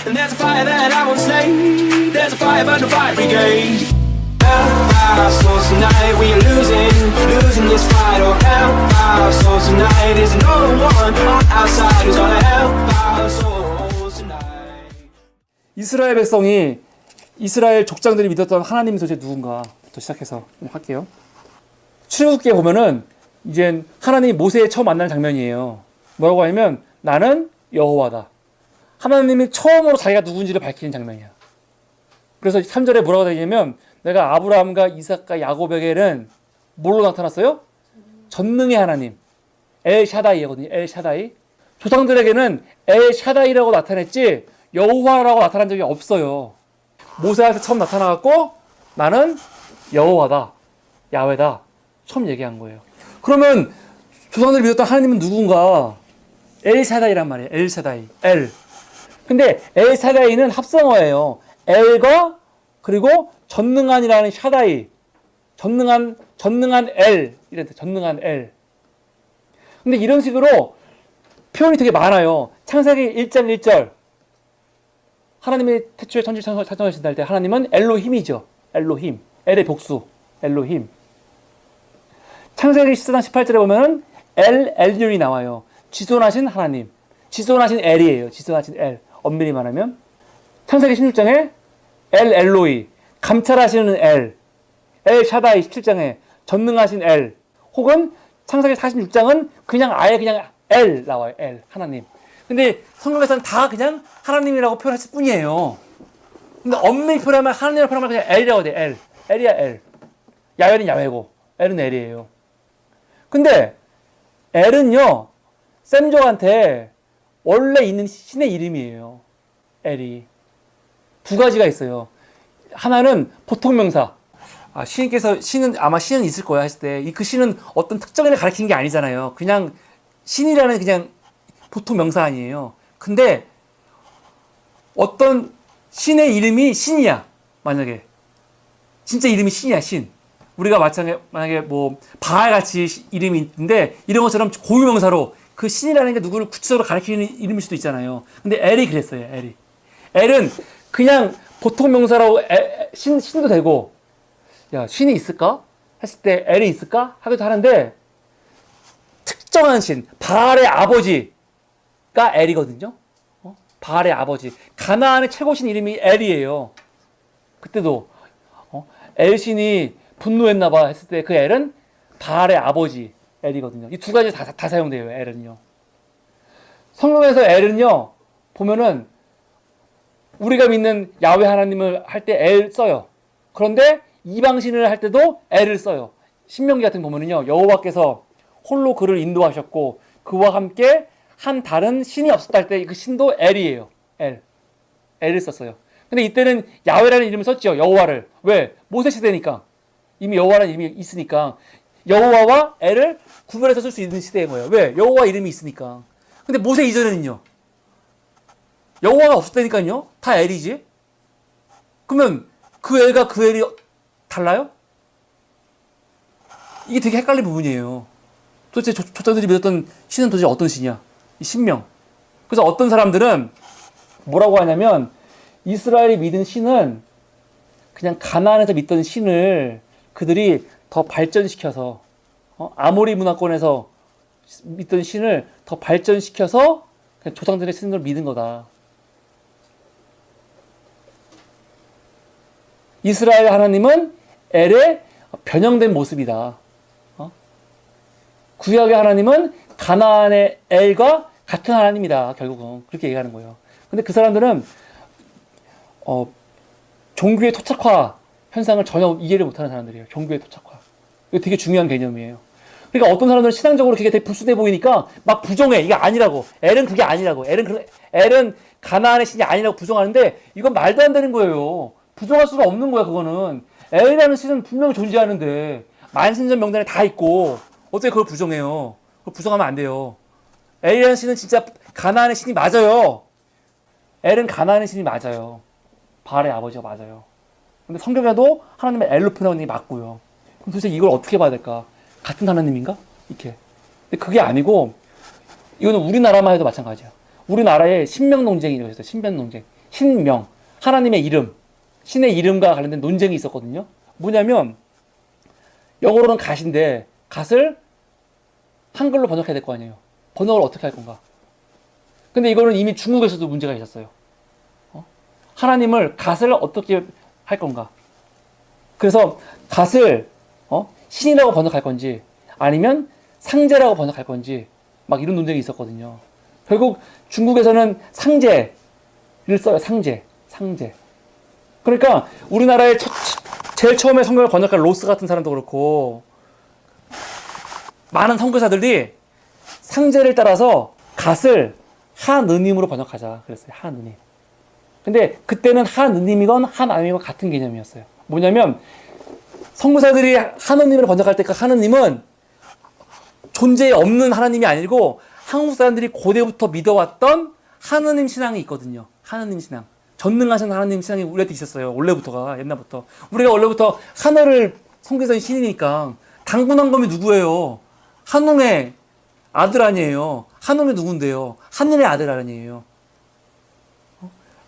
And there's a fire that I won't slay. There's a fire but no fire brigade. Help our souls tonight, we are losing this fight. Oh, help our souls tonight. There's no one on our side who's gonna help our souls tonight. 이스라엘 백성이 이스라엘 족장들이 믿었던 하나님이 도대체 누군가부터 시작해서 좀 할게요. 출애굽기에 보면은 이제 하나님이 모세에 처음 만나는 장면이에요. 뭐라고 하냐면 나는 여호와다. 하나님이 처음으로 자기가 누군지를 밝히는 장면이야. 그래서 3절에 뭐라고 되냐면 내가 아브라함과 이삭과 야곱에게는 뭘로 나타났어요? 전능의 하나님. 엘샤다이거든요. 엘샤다이. 조상들에게는 엘샤다이라고 나타냈지 여호와라고 나타난 적이 없어요. 모세한테 처음 나타나갖고 나는 여호와다. 야훼다. 처음 얘기한 거예요. 그러면 조상들이 믿었던 하나님은 누군가? 엘샤다이란 말이에요. 엘샤다이. 엘. 근데 엘샤다이는 합성어예요. 엘과 그리고 전능한이라는 샤다이. 전능한 엘. 이랬대. 전능한 엘. 근데 이런 식으로 표현이 되게 많아요. 창세기 1장 1절. 하나님이 태초에 천지 창조하신다 할 때 하나님은 엘로힘이죠. 엘로힘. 엘의 복수. 엘로힘. 창세기 14장 18절에 보면은 엘륜이 나와요. 지존하신 하나님. 지존하신 엘이에요. 지존하신 엘. 엄밀히 말하면. 창세기 16장에 엘로이. 감찰하시는 엘. 샤다이 17장에 전능하신 엘. 혹은 창세기 46장은 그냥 아예 그냥 엘 나와요. 엘. 하나님. 근데 성경에서는 다 그냥 하나님이라고 표현했을 뿐이에요. 근데 엄밀히 표현하면 하나님이라고 표현하면 그냥 엘이라고 돼. 엘. 엘이야 엘. 야훼는 야훼고 엘은 엘이에요. 근데 엘은요. 샘족한테 원래 있는 신의 이름이에요. 엘이. 두 가지가 있어요. 하나는 보통 명사. 신은 아마 신은 있을 거야 했을 때 그 신은 어떤 특정인을 가리키는 게 아니잖아요. 그냥 신이라는 그냥 보통 명사 아니에요. 근데 어떤 신의 이름이 신이야. 만약에 진짜 이름이 신이야. 신. 우리가 만약에 뭐 바알같이 이름이 있는데 이런 것처럼 고유명사로 그 신이라는 게 누구를 구체적으로 가리키는 이름일 수도 있잖아요. 근데 엘이 그랬어요. 엘이. 엘은 그냥 보통 명사로 신도 되고 야 신이 있을까? 했을 때 엘이 있을까? 하기도 하는데 특정한 신, 바알의 아버지가 엘이거든요. 바알의 아버지. 가나안의 최고신 이름이 엘이에요. 그때도 엘신이 분노했나봐 했을 때 그 엘은 바알의 아버지 엘이거든요. 이 두 가지 다 사용돼요. 엘은요. 성경에서 엘은요 보면은 우리가 믿는 야훼 하나님을 할 때 엘 써요. 그런데 이방신을 할 때도 엘을 써요. 신명기 같은 거 보면은요 여호와께서 홀로 그를 인도하셨고 그와 함께 한 다른 신이 없었다 할 때 그 신도 엘이에요. 엘을 썼어요. 근데 이때는 야훼라는 이름을 썼죠. 여호와를. 왜? 모세 시대니까. 이미 여호와라는 이름이 있으니까 여호와와 엘을 구별해서 쓸 수 있는 시대인 거예요. 왜? 여호와 이름이 있으니까. 근데 모세 이전에는요. 여호와가 없었다니까요. 다 엘이지. 그러면 그 엘과 그 엘이 달라요? 이게 되게 헷갈린 부분이에요. 도대체 조상들이 믿었던 신은 도대체 어떤 신이야? 이 신명. 그래서 어떤 사람들은 뭐라고 하냐면 이스라엘이 믿은 신은 그냥 가나안에서 믿던 신을 그들이 더 발전시켜서 아모리 문화권에서 믿던 신을 더 발전시켜서 그냥 조상들의 신을 믿은 거다. 이스라엘 하나님은 엘의 변형된 모습이다. 구약의 하나님은 가나안의 엘과 같은 하나님이다. 결국은 그렇게 얘기하는 거예요. 근데 그 사람들은 종교의 토착화 현상을 전혀 이해를 못하는 사람들이에요. 종교의 토착화. 이거 되게 중요한 개념이에요. 그러니까 어떤 사람들은 신앙적으로 그게 되게 불순해 보이니까 막 부정해. 이게 아니라고. 엘은 그게 아니라고. 엘은 가나안의 신이 아니라고 부정하는데 이건 말도 안 되는 거예요. 부정할 수가 없는 거야. 그거는. 엘이라는 신은 분명히 존재하는데 만신전 명단에 다 있고 어떻게 그걸 부정해요? 그걸 부정하면 안 돼요. 엘이라는 신은 진짜 가나안의 신이 맞아요. 엘은 가나안의 신이 맞아요. 바알의 아버지가 맞아요. 근데 성경에도 하나님의 엘로 표현하는 게 맞고요. 그럼 도대체 이걸 어떻게 봐야 될까? 같은 하나님인가? 이렇게. 근데 그게 아니고 이거는 우리나라만 해도 마찬가지야. 우리나라에 신명 논쟁이라고 있어요. 신명 논쟁. 신명, 하나님의 이름, 신의 이름과 관련된 논쟁이 있었거든요. 뭐냐면 영어로는 갓인데 갓을 한글로 번역해야 될 거 아니에요. 번역을 어떻게 할 건가? 근데 이거는 이미 중국에서도 문제가 있었어요. 하나님을 갓을 어떻게 할 건가? 그래서 갓을 신이라고 번역할 건지 아니면 상제라고 번역할 건지 막 이런 논쟁이 있었거든요. 결국 중국에서는 상제를 써요. 상제. 그러니까 우리나라에 제일 처음에 성경을 번역한 로스 같은 사람도 그렇고 많은 선교사들이 상제를 따라서 갓을 하느님으로 번역하자 그랬어요. 하느님. 근데 그때는 하느님이건 하나님이건 같은 개념이었어요. 뭐냐면 선교사들이 하느님을 번역할 때 그 하느님은 존재에 없는 하나님이 아니고 한국 사람들이 고대부터 믿어왔던 하느님 신앙이 있거든요. 하느님 신앙. 전능하신 하나님 신앙이 우리한테 있었어요. 원래부터가, 옛날부터. 우리가 원래부터 하늘을 섬기던 신이니까 당군한 검이 누구예요? 한웅의 아들 아니에요. 한웅이 누군데요? 하늘의 아들 아니에요.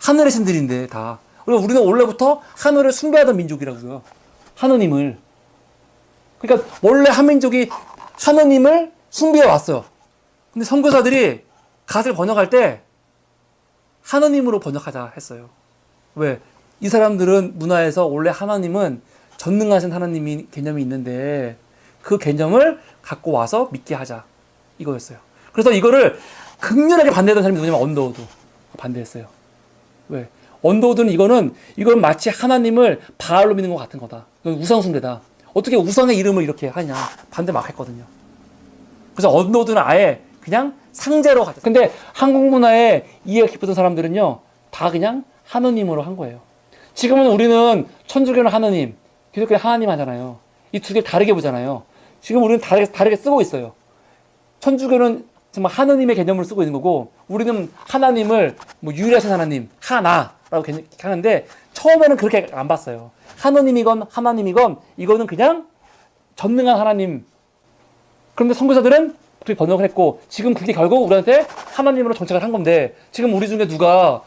하늘의 신들인데 다. 우리는 원래부터 하늘을 숭배하던 민족이라고요. 하느님을. 그러니까 원래 한민족이 하느님을 숭배해 왔어요. 근데 선교사들이 갓을 번역할 때 하느님으로 번역하자 했어요. 왜? 이 사람들은 문화에서 원래 하나님은 전능하신 하나님이 개념이 있는데 그 개념을 갖고 와서 믿게 하자. 이거였어요. 그래서 이거를 극렬하게 반대했던 사람이 누구냐면 언더우드 반대했어요. 왜? 언더우드는 이건 마치 하나님을 바알로 믿는 것 같은 거다. 이건 우상숭배다. 어떻게 우상의 이름을 이렇게 하냐. 반대 막 했거든요. 그래서 언더우드는 아예 그냥 상제로 가자. 근데 한국 문화에 이해가 깊었던 사람들은요, 다 그냥 하느님으로 한 거예요. 지금은 우리는 천주교는 하느님, 기독교는 하나님 하잖아요. 이 두 개 다르게 보잖아요. 지금 우리는 다르게 쓰고 있어요. 천주교는 정말 하느님의 개념을 쓰고 있는 거고, 우리는 하나님을 뭐 유일하신 하나님, 하나라고 하는데, 처음에는 그렇게 안 봤어요. 하느님이건 하나님이건, 이거는 그냥 전능한 하나님. 그런데 선교사들은 그렇게 번역을 했고, 지금 그게 결국 우리한테 하나님으로 정착을 한 건데, 지금 우리 중에 누가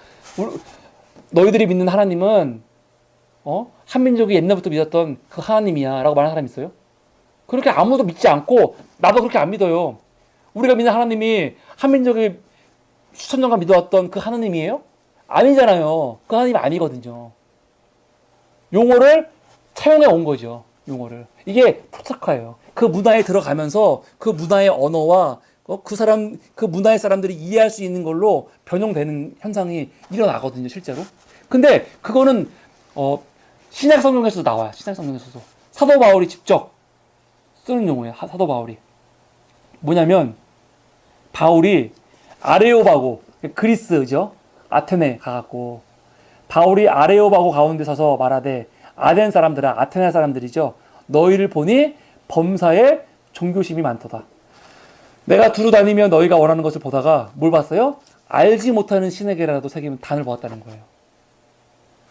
너희들이 믿는 하나님은 한민족이 옛날부터 믿었던 그 하나님이야 라고 말하는 사람 있어요? 그렇게 아무도 믿지 않고 나도 그렇게 안 믿어요. 우리가 믿는 하나님이 한민족이 수천 년간 믿어왔던 그 하나님이에요? 아니잖아요. 그 하나님이 아니거든요. 용어를 차용해 온 거죠. 용어를. 이게 포착화예요. 그 문화에 들어가면서 그 문화의 언어와 그 문화의 사람들이 이해할 수 있는 걸로 변형되는 현상이 일어나거든요, 실제로. 근데 그거는 신약 성경에서도 나와요. 신약 성경에서도 사도 바울이 직접 쓰는 용어예요. 사도 바울이 뭐냐면 바울이 아레오바고 그리스죠, 아테네 가갖고 바울이 아레오바고 가운데 서서 말하되 아덴 사람들아, 아테네 사람들이죠. 너희를 보니 범사에 종교심이 많도다. 내가 두루 다니며 너희가 원하는 것을 보다가 뭘 봤어요? 알지 못하는 신에게라도 새기는 단을 보았다는 거예요.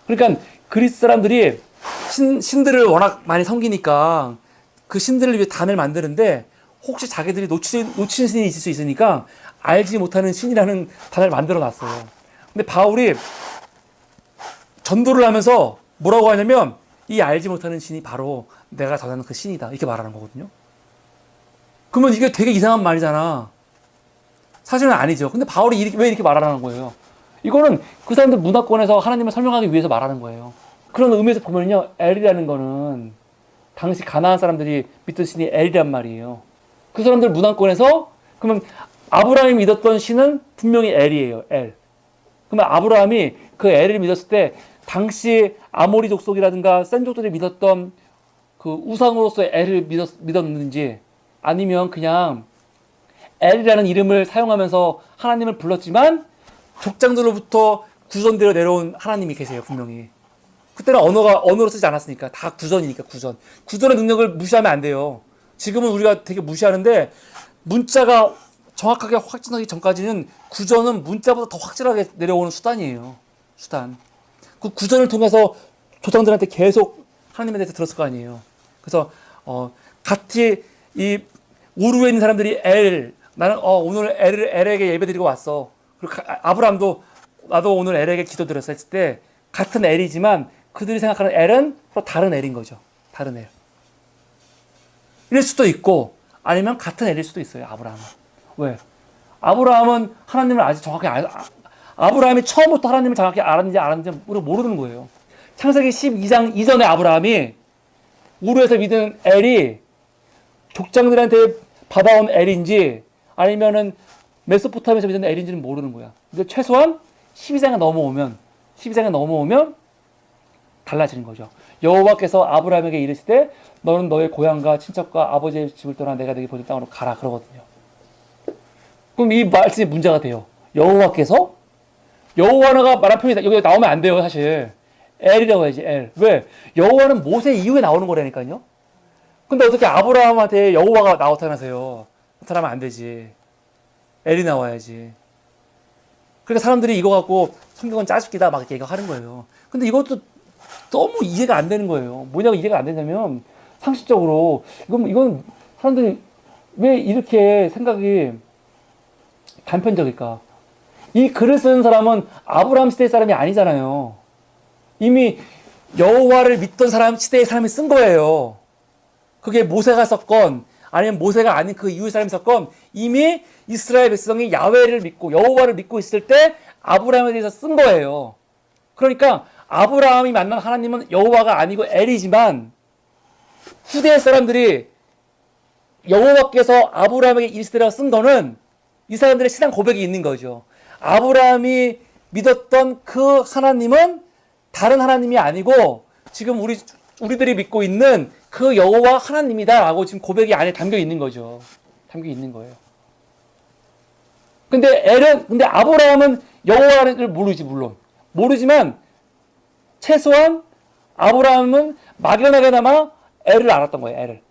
그러니까 그리스 사람들이 신들을 워낙 많이 섬기니까 그 신들을 위해 단을 만드는데 혹시 자기들이 놓친 신이 있을 수 있으니까 알지 못하는 신이라는 단을 만들어 놨어요. 근데 바울이 전도를 하면서 뭐라고 하냐면 이 알지 못하는 신이 바로 내가 전하는 그 신이다. 이렇게 말하는 거거든요. 그러면 이게 되게 이상한 말이잖아. 사실은 아니죠. 근데 바울이 왜 이렇게 말하는 거예요? 이거는 그 사람들 문화권에서 하나님을 설명하기 위해서 말하는 거예요. 그런 의미에서 보면요, 엘이라는 거는 당시 가나안 사람들이 믿던 신이 엘이란 말이에요. 그 사람들 문화권에서 그러면 아브라함이 믿었던 신은 분명히 엘이에요. 엘. 그러면 아브라함이 그 엘을 믿었을 때 당시 아모리 족속이라든가 센족들이 믿었던 그 우상으로서의 엘을 믿었는지 아니면 그냥 엘이라는 이름을 사용하면서 하나님을 불렀지만 족장들로부터 구전되어 내려온 하나님이 계세요. 분명히. 그때는 언어로 쓰지 않았으니까 다 구전이니까 구전. 구전의 능력을 무시하면 안 돼요. 지금은 우리가 되게 무시하는데 문자가 정확하게 확진하기 전까지는 구전은 문자보다 더 확실하게 내려오는 수단이에요. 수단. 그 구전을 통해서 조상들한테 계속 하나님에 대해서 들었을 거 아니에요. 그래서 같이 이 우르에 있는 사람들이 나는 오늘 엘에게 예배드리고 왔어. 그리고 아브라함도 나도 오늘 엘에게 기도드렸을 때 같은 엘이지만 그들이 생각하는 엘은 서로 다른 엘인 거죠. 다른 엘. 이럴 수도 있고 아니면 같은 엘일 수도 있어요. 아브라함은. 왜? 아브라함은 하나님을 아직 정확히 아브라함이 처음부터 하나님을 정확히 알았는지 모르는 거예요. 창세기 12장 이전에 아브라함이 우르에서 믿은 엘이 족장들한테 받아온 엘인지 아니면은 메소포타미아에서 믿은 엘인지는 모르는 거야. 근데 최소한 12장에 넘어오면 달라지는 거죠. 여호와께서 아브라함에게 이르실 때 너는 너의 고향과 친척과 아버지의 집을 떠나 내가 너에게 보여줄 땅으로 가라 그러거든요. 그럼 이 말씀이 문제가 돼요. 여호와께서? 여호와가 말한 표현이 여기 나오면 안 돼요, 사실. 엘이라고 해야지, 엘. 왜? 여호와는 모세 이후에 나오는 거라니까요. 근데 어떻게 아브라함한테 여호와가 나타나세요? 나타나면 안 되지. 엘이 나와야지. 그러니까 사람들이 이거 갖고 성경은 짜깁기다 막 이렇게 하는 거예요. 근데 이것도 너무 이해가 안 되는 거예요. 뭐냐고 이해가 안 되냐면 상식적으로 이건 사람들이 왜 이렇게 생각이 단편적일까? 이 글을 쓰는 사람은 아브라함 시대의 사람이 아니잖아요. 이미 여호와를 믿던 사람 시대의 사람이 쓴 거예요. 그게 모세가 썼건 아니면 모세가 아닌 그 이후의 사람이 썼건 이미 이스라엘 백성이 야훼를 믿고 여호와를 믿고 있을 때 아브라함에 대해서 쓴 거예요. 그러니까 아브라함이 만난 하나님은 여호와가 아니고 엘이지만 후대 사람들이 여호와께서 아브라함에게 이르시되라고 쓴 거는 이 사람들의 신앙 고백이 있는 거죠. 아브라함이 믿었던 그 하나님은 다른 하나님이 아니고 지금 우리들이 믿고 있는 그 여호와 하나님이다라고 지금 고백이 안에 담겨 있는 거죠. 담겨 있는 거예요. 근데 아브라함은 여호와를 모르지, 물론. 모르지만 최소한 아브라함은 막연하게나마 엘을 알았던 거예요, 엘을.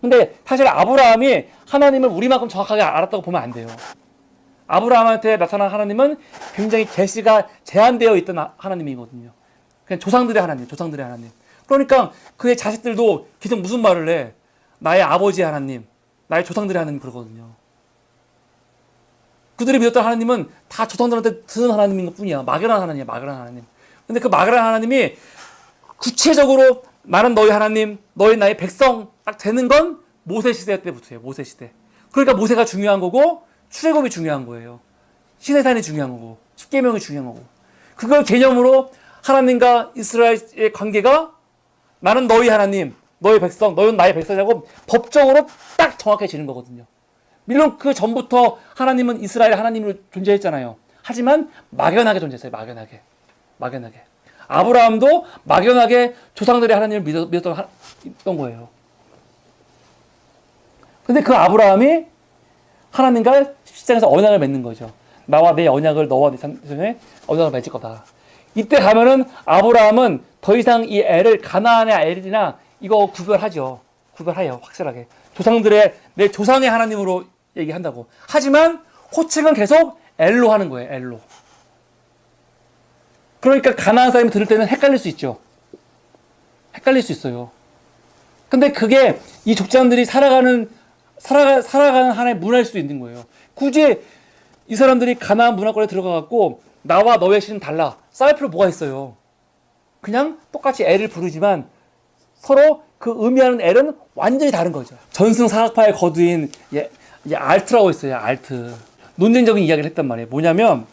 근데 사실 아브라함이 하나님을 우리만큼 정확하게 알았다고 보면 안 돼요. 아브라함한테 나타난 하나님은 굉장히 계시가 제한되어 있던 하나님이거든요. 그냥 조상들의 하나님. 그러니까 그의 자식들도 계속 무슨 말을 해? 나의 아버지의 하나님, 나의 조상들의 하나님 그러거든요. 그들이 믿었던 하나님은 다 조상들한테 드는 하나님인 것 뿐이야. 막연한 하나님. 근데 그 막연한 하나님이 구체적으로 나는 너희 하나님, 너희 나의 백성 딱 되는 건 모세 시대 때부터예요. 모세 시대. 그러니까 모세가 중요한 거고 출애굽이 중요한 거예요. 시내산이 중요한 거고 십계명이 중요한 거고 그걸 개념으로 하나님과 이스라엘의 관계가 나는 너희 하나님, 너희 백성, 너희는 나의 백성이라고 법적으로 딱 정확해지는 거거든요. 물론 그 전부터 하나님은 이스라엘 하나님으로 존재했잖아요. 하지만 막연하게 존재했어요. 막연하게. 아브라함도 막연하게 조상들의 하나님을 믿었던 거예요. 근데 그 아브라함이 하나님과 십시장에서 언약을 맺는 거죠. 나와 내 언약을 너와 내 자손에 언약을 맺을 거다. 이때 가면은 아브라함은 더 이상 이 엘을 가나안의 엘이나 이거 구별해요. 확실하게. 내 조상의 하나님으로 얘기한다고. 하지만 호칭은 계속 엘로 하는 거예요. 엘로. 그러니까 가나안 사람이 들을 때는 헷갈릴 수 있죠. 헷갈릴 수 있어요. 근데 그게 이 족장들이 살아가는 하나의 문화일 수도 있는 거예요. 굳이 이 사람들이 가나안 문화권에 들어가갖고 나와 너의 신은 달라. 싸울 필요 뭐가 있어요. 그냥 똑같이 엘을 부르지만 서로 그 의미하는 엘은 완전히 다른 거죠. 전승 사학파의 거두인 알트라고 있어요. 알트. 논쟁적인 이야기를 했단 말이에요. 뭐냐면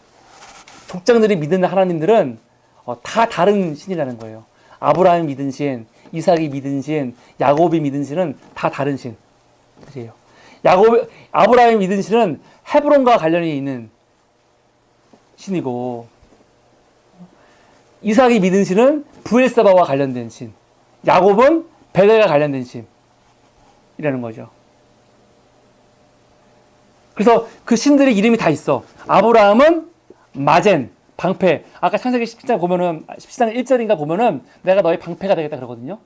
족장들이 믿는 하나님들은 다 다른 신이라는 거예요. 아브라함이 믿은 신, 이삭이 믿은 신, 야곱이 믿은 신은 다 다른 신들이에요. 아브라함이 믿은 신은 헤브론과 관련이 있는 신이고 이삭이 믿은 신은 브엘세바와 관련된 신, 야곱은 베델과 관련된 신이라는 거죠. 그래서 그 신들의 이름이 다 있어. 아브라함은 마젠, 방패. 아까 창세기 17장 보면은 17장 1절인가 보면은 내가 너의 방패가 되겠다 그러거든요.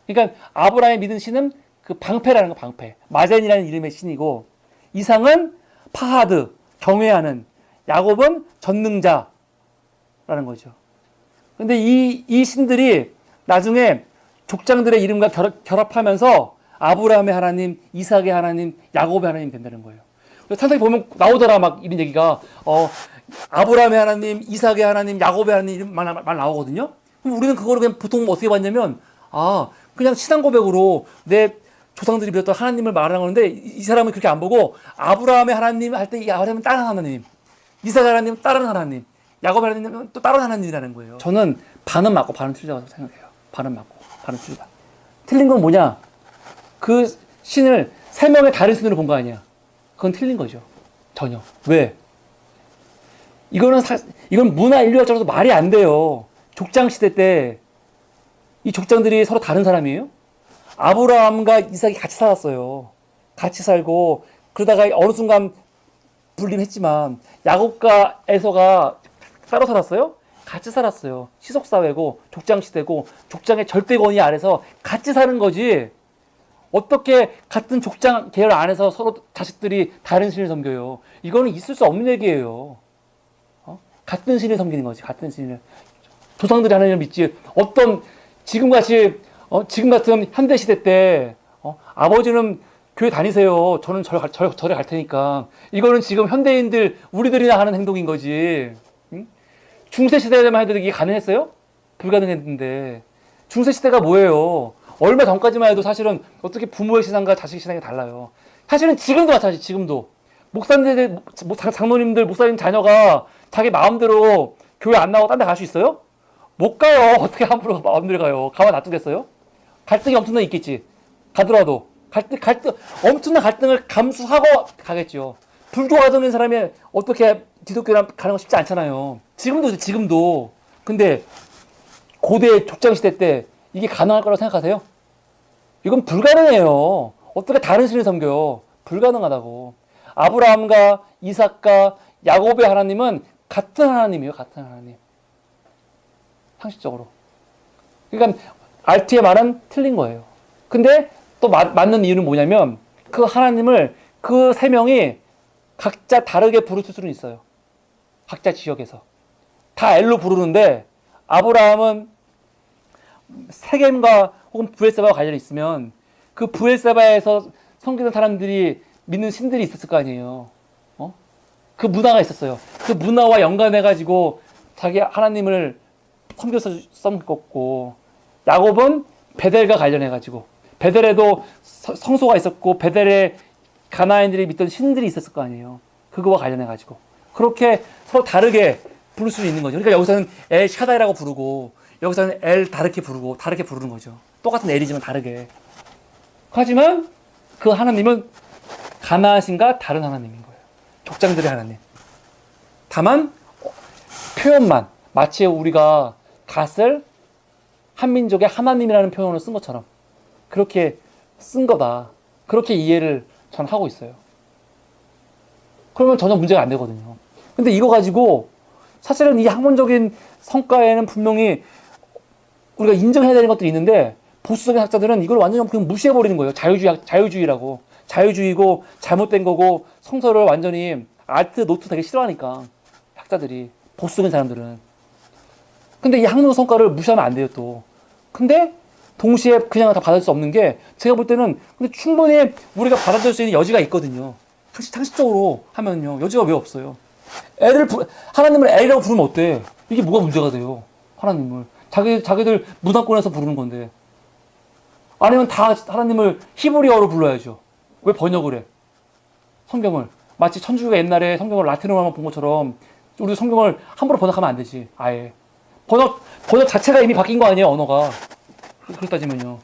그러니까 아브라함이 믿은 신은 그 방패라는 거, 방패. 마젠이라는 이름의 신이고 이삭은 파하드, 경외하는. 야곱은 전능자라는 거죠. 근데 이 신들이 나중에 족장들의 이름과 결합하면서 아브라함의 하나님, 이삭의 하나님, 야곱의 하나님 된다는 거예요. 창세기 보면 나오더라 막 이런 얘기가 아브라함의 하나님, 이삭의 하나님, 야곱의 하나님 이런 말 나오거든요. 그럼 우리는 그거를 그냥 보통 어떻게 봤냐면 그냥 신앙 고백으로 내 조상들이 믿었던 하나님을 말하는 건데 이 사람은 그렇게 안 보고 아브라함의 하나님 할 때 이 아브라함은 다른 하나님, 이삭의 하나님은 다른 하나님, 야곱의 하나님은 또 다른 하나님이라는 거예요. 저는 반은 맞고 반은 틀리다고 생각해요. 반은 맞고 반은 틀리다. 틀린 건 뭐냐? 그 신을 세 명의 다른 신으로 본 거 아니야. 그건 틀린 거죠. 전혀. 왜? 이건 문화 인류학적으로도 말이 안 돼요. 족장 시대 때 이 족장들이 서로 다른 사람이에요? 아브라함과 이삭이 같이 살았어요. 같이 살고 그러다가 어느 순간 분림했지만 야곱과 에서가 따로 살았어요? 같이 살았어요. 시속사회고 족장 시대고 족장의 절대 권위 아래서 같이 사는 거지. 어떻게 같은 족장 계열 안에서 서로 자식들이 다른 신을 섬겨요? 이거는 있을 수 없는 얘기예요. 같은 신을 섬기는 거지. 같은 신을. 조상들이 하나님을 믿지. 지금 같은 현대 시대 때 아버지는 교회 다니세요. 저는 절에 갈 테니까. 이거는 지금 현대인들 우리들이나 하는 행동인 거지. 응? 중세 시대에만 해도 이게 가능했어요? 불가능했는데. 중세 시대가 뭐예요? 얼마 전까지만 해도 사실은 어떻게 부모의 신앙과 자식의 신앙이 달라요. 사실은 지금도 마찬가지. 지금도 목사님들, 장로님들, 목사님 자녀가 자기 마음대로 교회 안 나오고 딴 데 갈 수 있어요? 못 가요. 어떻게 함부로 마음대로 가요? 가만 놔두겠어요? 갈등이 엄청나게 있겠지. 가더라도 엄청난 갈등을 감수하고 가겠죠. 불교 가정인 사람이 어떻게 기독교랑 가는 거 쉽지 않잖아요. 지금도. 근데 고대 족장 시대 때 이게 가능할 거라고 생각하세요? 이건 불가능해요. 어떻게 다른 신을 섬겨요? 불가능하다고. 아브라함과 이삭과 야곱의 하나님은 같은 하나님이에요. 같은 하나님. 상식적으로. 그러니까 RT의 말은 틀린 거예요. 근데 또 맞는 이유는 뭐냐면 그 하나님을 그 세 명이 각자 다르게 부를 수는 있어요. 각자 지역에서. 다 엘로 부르는데 아브라함은 세겜과 혹은 브엘세바와 관련이 있으면 그 브엘세바에서 섬기는 사람들이 믿는 신들이 있었을 거 아니에요. 그 문화가 있었어요. 그 문화와 연관해가지고 자기 하나님을 섬겨서 섬겼고, 야곱은 베델과 관련해가지고 베델에도 성소가 있었고 베델에 가나안인들이 믿던 신들이 있었을 거 아니에요. 그거와 관련해가지고 그렇게 서로 다르게 부를 수 있는 거죠. 그러니까 여기서는 엘 샤다이라고 부르고 여기서는 엘 다르게 부르는 거죠. 똑같은 엘이지만 다르게. 하지만 그 하나님은 가나안 신과 다른 하나님인 거예요. 족장들의 하나님. 다만 표현만 마치 우리가 갓을 한민족의 하나님이라는 표현을 쓴 것처럼 그렇게 쓴 거다. 그렇게 이해를 전 하고 있어요. 그러면 전혀 문제가 안 되거든요. 근데 이거 가지고 사실은 이 학문적인 성과에는 분명히 우리가 인정해야 되는 것들이 있는데 보수적인 학자들은 이걸 완전히 그냥 무시해버리는 거예요. 자유주의라고. 자유주의고 잘못된 거고 성서를 완전히 알트, 노트 되게 싫어하니까 학자들이, 보수적인 사람들은. 근데 이 학문 성과를 무시하면 안 돼요 또. 근데 동시에 그냥 다 받을 수 없는 게 제가 볼 때는 근데 충분히 우리가 받아들일 수 있는 여지가 있거든요. 상식적으로 하면요. 여지가 왜 없어요? 하나님을 엘이라고 부르면 어때? 이게 뭐가 문제가 돼요? 하나님을. 자기들 문화권에서 부르는 건데. 아니면 다 하나님을 히브리어로 불러야죠. 왜 번역을 해? 성경을. 마치 천주교가 옛날에 성경을 라틴어로만 본 것처럼 우리도 성경을 함부로 번역하면 안 되지. 아예. 번역 자체가 이미 바뀐 거 아니에요, 언어가. 그렇게 따지면요.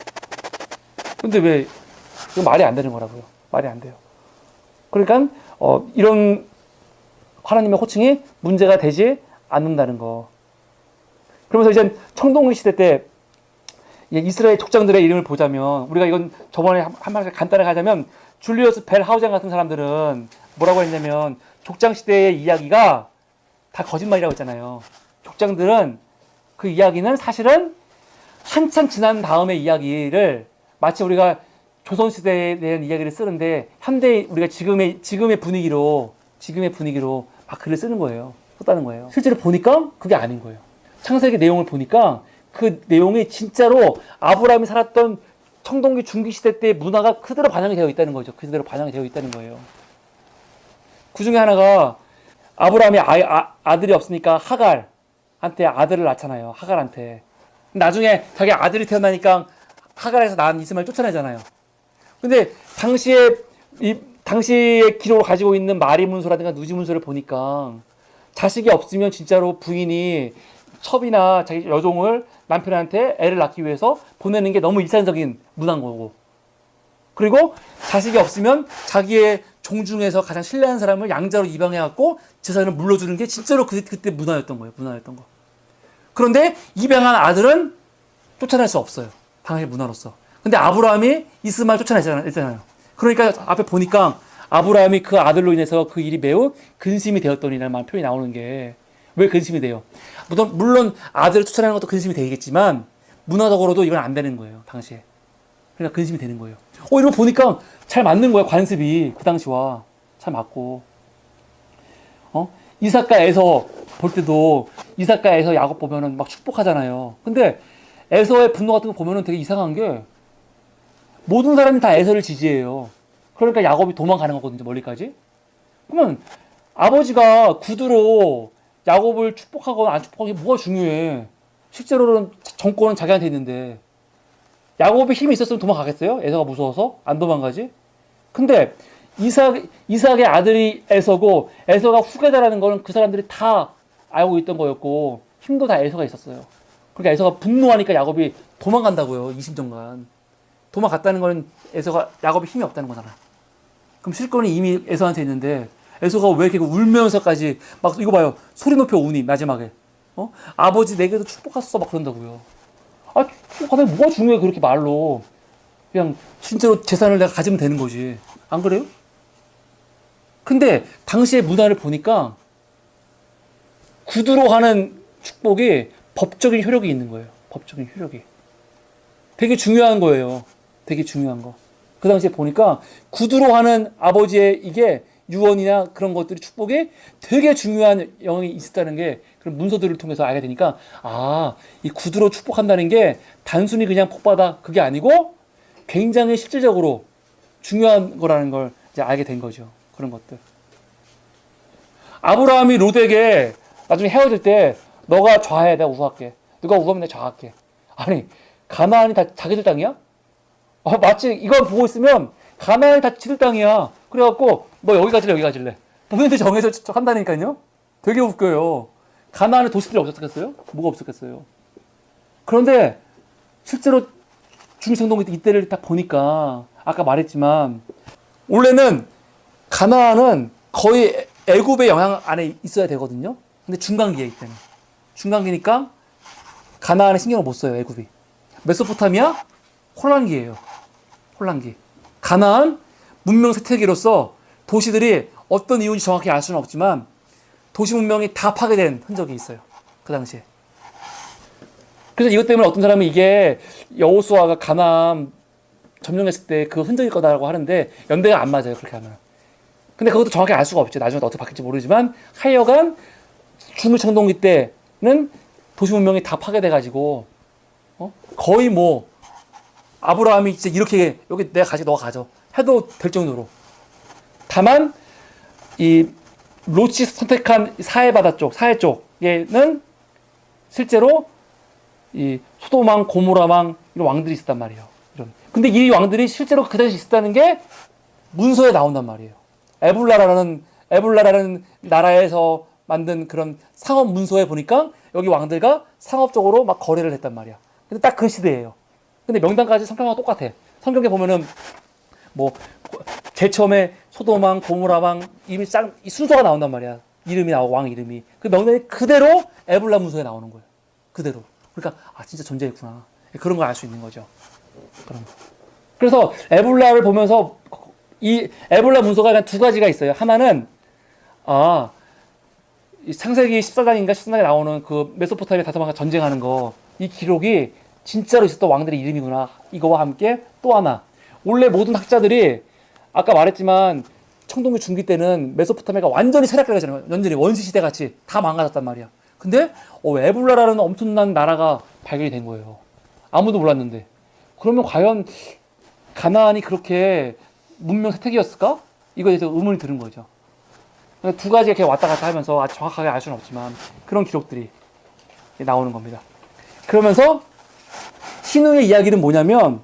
근데 왜, 이거 말이 안 되는 거라고요. 말이 안 돼요. 그러니까, 이런 하나님의 호칭이 문제가 되지 않는다는 거. 그러면서 이제 청동기 시대 때 이스라엘 족장들의 이름을 보자면, 우리가 이건 저번에 한 말씀 간단하게 하자면, 줄리어스 벨 하우젠 같은 사람들은 뭐라고 했냐면, 족장 시대의 이야기가 다 거짓말이라고 했잖아요. 족장들은 그 이야기는 사실은 한참 지난 다음의 이야기를 마치 우리가 조선시대에 대한 이야기를 쓰는데 현대 우리가 지금의 분위기로 막 글을 쓰는 거예요. 썼다는 거예요. 실제로 보니까 그게 아닌 거예요. 창세기 내용을 보니까 그 내용이 진짜로 아브라함이 살았던 청동기 중기시대 때의 문화가 그대로 반영이 되어 있다는 거죠. 그대로 반영이 되어 있다는 거예요. 그 중에 하나가 아브라함이 아들이 없으니까 하갈한테 아들을 낳잖아요. 하갈한테. 나중에 자기 아들이 태어나니까 하갈에서 낳은 이스마엘 쫓아내잖아요. 근데 당시의 기록을 가지고 있는 마리 문서라든가 누지 문서를 보니까 자식이 없으면 진짜로 부인이 첩이나 자기 여종을 남편한테 애를 낳기 위해서 보내는 게 너무 일상적인 문화인 거고, 그리고 자식이 없으면 자기의 종 중에서 가장 신뢰하는 사람을 양자로 입양해갖고 재산을 물려주는 게 진짜로 그때 문화였던 거예요. 문화였던 거. 그런데 입양한 아들은 쫓아낼 수 없어요. 당시 문화로서. 근데 아브라함이 이스마엘 쫓아냈잖아요. 그러니까 앞에 보니까 아브라함이 그 아들로 인해서 그 일이 매우 근심이 되었더니라는 표현이 나오는 게 왜 근심이 돼요? 물론 아들을 쫓아내는 것도 근심이 되겠지만 문화적으로도 이건 안 되는 거예요. 당시에. 그러니까 근심이 되는 거예요. 이런 거 보니까 잘 맞는 거예요. 관습이 그 당시와 잘 맞고. 이삭과 에서 볼 때도 이삭과 에서 야곱 보면은 막 축복하잖아요. 근데 에서의 분노 같은 거 보면은 되게 이상한 게 모든 사람이 다 에서를 지지해요. 그러니까 야곱이 도망가는 거거든요. 멀리까지. 그러면 아버지가 구두로 야곱을 축복하거나 안 축복하는 게 뭐가 중요해. 실제로는 정권은 자기한테 있는데 야곱이 힘이 있었으면 도망가겠어요? 에서가 무서워서? 안 도망가지? 근데 이삭의 아들이 에서고 에서가 후계자라는 거는 그 사람들이 다 알고 있던 거였고 힘도 다 에서가 있었어요. 그러니까 에서가 분노하니까 야곱이 도망간다고요. 20년간. 도망갔다는 건 야곱이 힘이 없다는 거잖아. 그럼 실권이 이미 에서한테 있는데 에서가 왜 이렇게 울면서까지 막 이거 봐요. 소리 높여 우니 마지막에. 아버지 내게도 축복했어 막 그런다고요. 축복하면 뭐가 중요해 그렇게 말로. 그냥 실제로 재산을 내가 가지면 되는 거지. 안 그래요? 근데 당시의 문화를 보니까 구두로 하는 축복이 법적인 효력이 있는 거예요. 법적인 효력이. 되게 중요한 거예요. 되게 중요한 거. 그 당시에 보니까 구두로 하는 아버지의 이게 유언이나 그런 것들이 축복에 되게 중요한 영향이 있었다는 게 그런 문서들을 통해서 알게 되니까 이 구두로 축복한다는 게 단순히 그냥 복받아 그게 아니고 굉장히 실질적으로 중요한 거라는 걸 이제 알게 된 거죠. 그런 것들. 아브라함이 롯에게 나중에 헤어질 때 너가 좌해 내가 우할게. 누가 우하면 내가 좌할게. 아니 가나안이 다 자기들 땅이야? 마치 이걸 보고 있으면 가나안이 다 지들 땅이야. 그래갖고 너 여기 가질래 여기 가질래. 본인들 정해서 한다니까요. 되게 웃겨요. 가나안에 도시들이 없었겠어요? 뭐가 없었겠어요? 그런데 실제로 중생동 이때를 딱 보니까 아까 말했지만 원래는 가나안은 거의 애굽의 영향 안에 있어야 되거든요. 근데 중간기에 이때는. 중간기니까 가나안에 신경을 못 써요. 애굽이. 메소포타미아 혼란기예요. 혼란기. 가나안 문명 쇠퇴기로서 도시들이 어떤 이유인지 정확히 알 수는 없지만 도시 문명이 다 파괴된 흔적이 있어요. 그 당시에. 그래서 이것 때문에 어떤 사람은 이게 여호수아가 가나안 점령했을 때 그 흔적일 거다라고 하는데 연대가 안 맞아요. 그렇게 하면. 근데 그것도 정확히 알 수가 없죠. 나중에 어떻게 바뀔지 모르지만 하여간 중물청동기 때는 도시 문명이 다 파괴돼가지고 거의 뭐 아브라함이 진짜 이렇게 여기 내가 가지 너가 가져 해도 될 정도로. 다만 이 롯이 선택한 사해 쪽에는 실제로 이 소돔왕, 고모라왕 이런 왕들이 있었단 말이에요. 근데 이 왕들이 실제로 그 당시 있었다는 게 문서에 나온단 말이에요. 에불라라는 나라에서 만든 그런 상업 문서에 보니까 여기 왕들과 상업적으로 막 거래를 했단 말이야. 근데 딱 그 시대예요. 근데 명단까지 성경하고 똑같아. 성경에 보면은 뭐 제일 처음에 소돔왕, 고모라왕 이미 이 순서가 나온단 말이야. 이름이 나오고 왕 이름이. 그 명단이 그대로 에불라 문서에 나오는 거예요. 그대로. 그러니까 진짜 존재했구나. 그런 걸 알 수 있는 거죠. 그런 거. 그래서 에불라를 보면서 이 에불라 문서가 그냥 두 가지가 있어요. 하나는 이 창세기 14장인가 13장에 나오는 그 메소포타미아 다섯왕과 전쟁하는 거 이 기록이 진짜로 있었던 왕들의 이름이구나. 이거와 함께 또 하나. 원래 모든 학자들이 아까 말했지만 청동기 중기 때는 메소포타미아가 완전히 쇠락해가잖아요. 완전히 원시시대 같이 다 망가졌단 말이야. 근데 에불라라는 엄청난 나라가 발견이 된 거예요. 아무도 몰랐는데. 그러면 과연 가나안이 그렇게 문명 쇠퇴기였을까? 이거에 대해서 의문이 드는 거죠. 두 가지 이렇게 왔다 갔다 하면서 아주 정확하게 알 수는 없지만 그런 기록들이 나오는 겁니다. 그러면서 신우의 이야기는 뭐냐면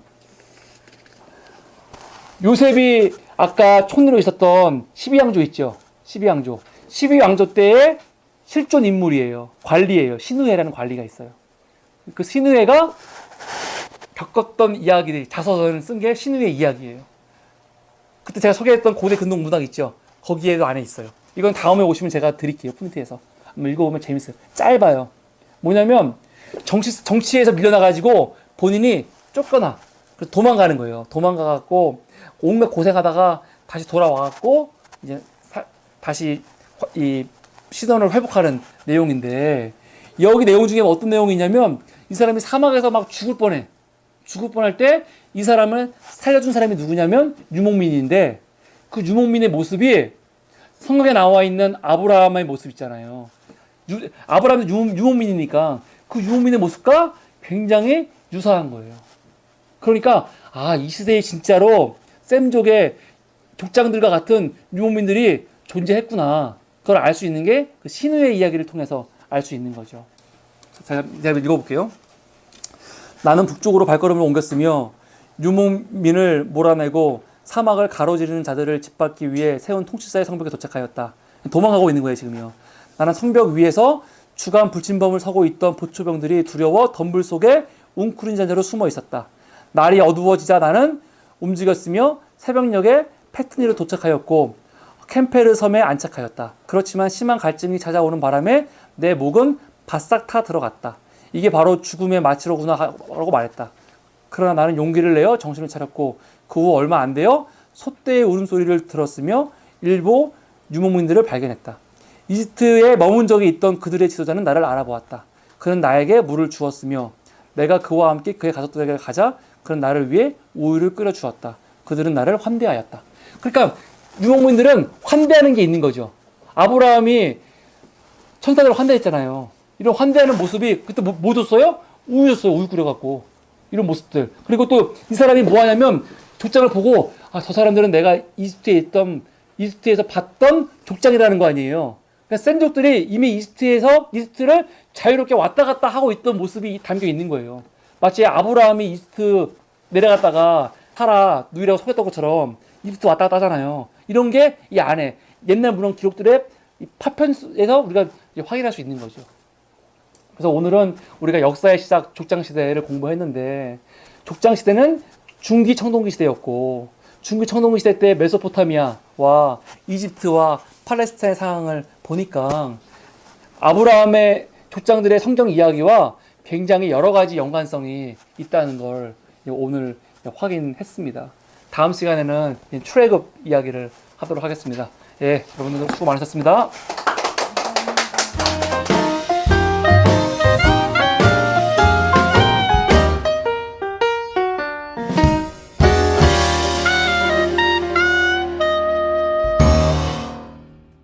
요셉이 아까 촌리로 있었던 12왕조 있죠. 12왕조. 12왕조 때의 실존 인물이에요. 관리예요. 신우회라는 관리가 있어요. 그 신우회가 겪었던 이야기들, 자서전을 쓴 게 신우회 이야기예요. 그때 제가 소개했던 고대 근동 문학 있죠. 거기에도 안에 있어요. 이건 다음에 오시면 제가 드릴게요. 프린트해서. 한번 읽어보면 재밌어요. 짧아요. 뭐냐면 정치에서 밀려나가지고 본인이 쫓겨나. 그래서 도망가는 거예요. 도망가갖고 온갖 고생하다가 다시 돌아와갖고 이제 다시 이 시선을 회복하는 내용인데 여기 내용 중에 어떤 내용이냐면 이 사람이 사막에서 막 죽을 뻔해. 죽을 뻔할 때 이 사람을 살려준 사람이 누구냐면 유목민인데 그 유목민의 모습이 성경에 나와 있는 아브라함의 모습 있잖아요. 아브라함은 유목민이니까 그 유목민의 모습과 굉장히 유사한 거예요. 그러니까 이 시대에 진짜로 셈족의 족장들과 같은 유목민들이 존재했구나. 그걸 알 수 있는 게 그 신우의 이야기를 통해서 알 수 있는 거죠. 제가 읽어볼게요. 나는 북쪽으로 발걸음을 옮겼으며 유목민을 몰아내고 사막을 가로지르는 자들을 짓밟기 위해 세운 통치자의 성벽에 도착하였다. 도망가고 있는 거예요, 지금요. 나는 성벽 위에서 주간 불침범을 서고 있던 보초병들이 두려워 덤불 속에 웅크린 자세로 숨어 있었다. 날이 어두워지자 나는 움직였으며 새벽녘에 페트니로 도착하였고 캠페르 섬에 안착하였다. 그렇지만 심한 갈증이 찾아오는 바람에 내 목은 바싹 타 들어갔다. 이게 바로 죽음의 마취로구나 라고 말했다. 그러나 나는 용기를 내어 정신을 차렸고 그 후 얼마 안 되어 소떼의 울음소리를 들었으며 일부 유목민들을 발견했다. 이집트에 머문 적이 있던 그들의 지도자는 나를 알아보았다. 그는 나에게 물을 주었으며 내가 그와 함께 그의 가족들에게 가자 그는 나를 위해 우유를 끓여 주었다. 그들은 나를 환대하였다. 그러니까 유목민들은 환대하는 게 있는 거죠. 아브라함이 천사들을 환대했잖아요. 이런 환대하는 모습이 그때 뭐 줬어요? 우유 줬어요. 우유 끓여갖고. 이런 모습들. 그리고 또 이 사람이 뭐 하냐면 족장을 보고 저 사람들은 내가 이집트에서 봤던 족장이라는 거 아니에요. 그러니까 셈족들이 이미 이집트를 자유롭게 왔다 갔다 하고 있던 모습이 담겨 있는 거예요. 마치 아브라함이 이집트 내려갔다가 사라 누이라고 속였던 것처럼 이집트 왔다 갔다 하잖아요. 이런 게 이 안에 옛날 문헌 기록들의 파편에서 우리가 확인할 수 있는 거죠. 그래서 오늘은 우리가 역사의 시작 족장시대를 공부했는데 족장시대는 중기 청동기 시대였고 중기 청동기 시대 때 메소포타미아와 이집트와 팔레스타인의 상황을 보니까 아브라함의 족장들의 성경 이야기와 굉장히 여러 가지 연관성이 있다는 걸 오늘 확인했습니다. 다음 시간에는 출애굽 이야기를 하도록 하겠습니다. 예, 여러분들 수고 많으셨습니다.